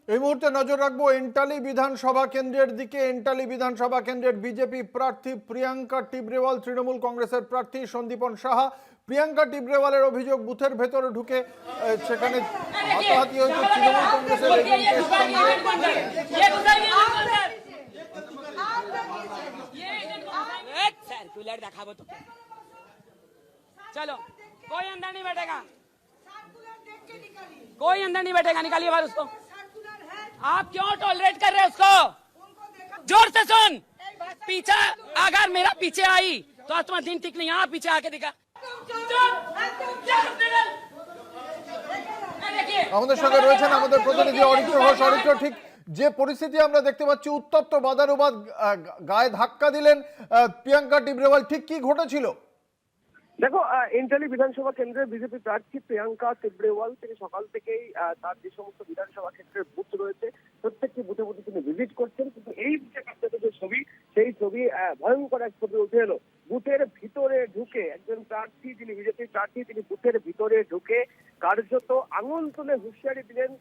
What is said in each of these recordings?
এই মুহূর্তে নজর রাখবো এন্টালি বিধানসভা কেন্দ্রের দিকে। এন্টালি বিধানসভা কেন্দ্রের বিজেপি প্রার্থী প্রিয়াঙ্কা টিবরেওয়াল, তৃণমূল কংগ্রেসের প্রার্থী সন্দীপন সাহা। প্রিয়াঙ্কা টিবরেওয়ালের অভিযোগ বুথের ভেতরে ঢুকে সেখানে হাতাহাতি হয়েছে তৃণমূল কংগ্রেসের এজেন্টের সঙ্গে। দেখাবো তো, চলো कोई अंदर नहीं बैठेगा, कोई अंदर नहीं बैठेगा, निकालिए बाहर उसको। आप क्यों टॉलरेट कर रहे हैं उसको? जोर से सुन, पीछे अगर मेरा पीछे आई तो आज तुम्हारा दिन ठीक नहीं। आप पीछे आके दिखा। আমাদের সঙ্গে রয়েছেন আমাদের প্রতিনিধি অরিত্র ঘোষ। অরিত্র, ঠিক যে পরিস্থিতি আমরা দেখতে পাচ্ছি, উত্তপ্ত বাদানুবাদ, গায়ে ধাক্কা দিলেন প্রিয়াঙ্কা টিবরেওয়াল, ঠিক কি ঘটেছিল? দেখো, এন্টালি বিধানসভা কেন্দ্রের বিজেপি প্রার্থী প্রিয়াঙ্কা টিবরেওয়াল থেকে সকাল থেকেই তার যে সমস্ত বিধানসভা ক্ষেত্রের বুথ রয়েছে প্রত্যেকটি বুথে বুথে তিনি ভিজিট করছেন, কিন্তু এই বুথে যে ছবি, সেই ছবি ভয়ঙ্কর এক ছবি উঠে এলো। বুথের ভিতরে ঢুকে একজন প্রার্থী, যিনি বিজেপির প্রার্থী, তিনি বুথের ভিতরে ঢুকে কার্যত আঙুল তুলে হুঁশিয়ারি দিলেন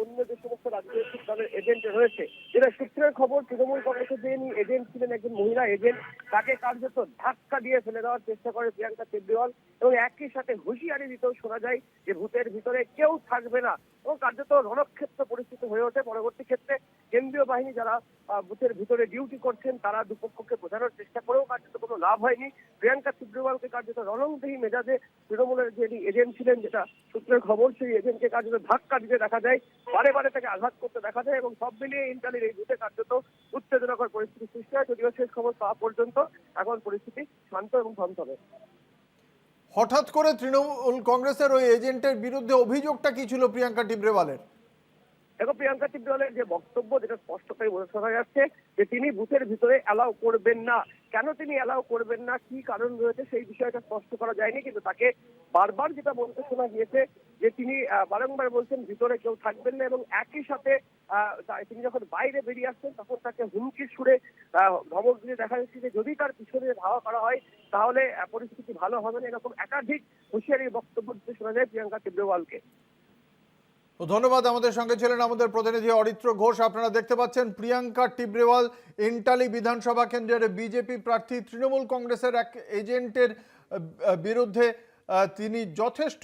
অন্য যে সমস্ত রাজনৈতিক দলের এজেন্ট রয়েছে। যেটা সূত্রের খবর, তৃণমূল কংগ্রেসের যিনি এজেন্ট ছিলেন, একজন মহিলা এজেন্ট, তাকে কার্যত ধাক্কা দিয়ে ফেলে দেওয়ার চেষ্টা করে প্রিয়াঙ্কা টিবরেওয়াল, এবং একই সাথে হুঁশিয়ারি দিতেও শোনা যায় যে বুথের ভিতরে কেউ থাকবে না, এবং কার্যত রণক্ষেত্র পরিস্থিতি হয়ে ওঠে। পরবর্তী ক্ষেত্রে কেন্দ্রীয় বাহিনী যারা বুথের ভিতরে ডিউটি করছেন তারা দুপক্ষকে বোঝানোর চেষ্টা করেও কার্যত কোনো লাভ হয়নি। প্রিয়াঙ্কা টিবরেওয়ালকে কার্যত রণংদেহী মেজাজে তৃণমূলের যিনি এজেন্ট ছিলেন, যেটা সূত্রের খবর, সেই এজেন্টকে কার্যত ধাক্কা দিতে দেখা যায়, বারে বারে তাকে আঘাত করতে দেখা যায়, এবং সব মিলিয়ে ইন্টালির এই বুথে কার্যত উত্তেজনাকর পরিস্থিতি সৃষ্টি হয়। যদিও শেষ খবর পাওয়া পর্যন্ত এখন পরিস্থিতি শান্ত এবং থমথমে। হঠাৎ করে তৃণমূল কংগ্রেসের ওই এজেন্টের বিরুদ্ধে অভিযোগটা কি ছিল প্রিয়াঙ্কা টিবরেওয়ালের? দেখো, প্রিয়াঙ্কা টিবরেওয়ালের যে বক্তব্য, যেটা স্পষ্টতই বোঝা যাচ্ছে যে তিনি বুথের ভিতরে অ্যালাউ করবেন না। কেন তিনি অ্যালাউ করবেন না, কি কারণ রয়েছে, সেই বিষয়টা স্পষ্ট করা যায়নি, কিন্তু তাকে বারবার যেটা বলতে শোনা গিয়েছে যে তিনি বারংবার বলছেন ভিতরে কেউ থাকবেন না, এবং একই সাথে তিনি যখন বাইরে বেরিয়ে আসছেন তখন তাকে হুমকির সুরে ধমক দিয়ে দেখা যাচ্ছে যে যদি তার পিছনে ধাওয়া করা হয় তাহলে পরিস্থিতি ভালো হবে না। এরকম একাধিক হুঁশিয়ারির বক্তব্য দিতে শোনা যায় প্রিয়াঙ্কা টিবরেওয়ালকে। ধন্যবাদ। আমাদের সঙ্গে ছিলেন আমাদের প্রতিনিধি অরিত্র ঘোষ। আপনারা দেখতে পাচ্ছেন প্রিয়াঙ্কা টিবরেওয়াল এন্টালি বিধানসভা কেন্দ্রের বিজেপি প্রার্থী, তৃণমূল কংগ্রেসের এক এজেন্টের বিরুদ্ধে তিনি যথেষ্ট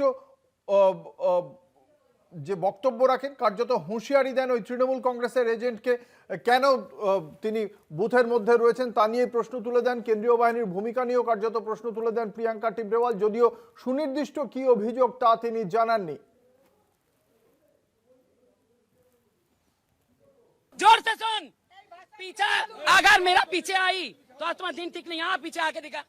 যে বক্তব্য রাখেন, কার্যত হুঁশিয়ারি দেন ওই তৃণমূল কংগ্রেসের এজেন্টকে। কেন তিনি বুথের মধ্যে রয়েছেন তা নিয়ে প্রশ্ন তুলে দেন, কেন্দ্রীয় বাহিনীর ভূমিকা নিয়েও কার্যত প্রশ্ন তুলে দেন প্রিয়াঙ্কা টিবরেওয়াল, যদিও সুনির্দিষ্ট কি অভিযোগ তা তিনি জানাননি। जोर से सुन, पीछे अगर मेरा पीछे आई तो आज तुम्हारा दिन ठीक नहीं। आप पीछे आके दिखा।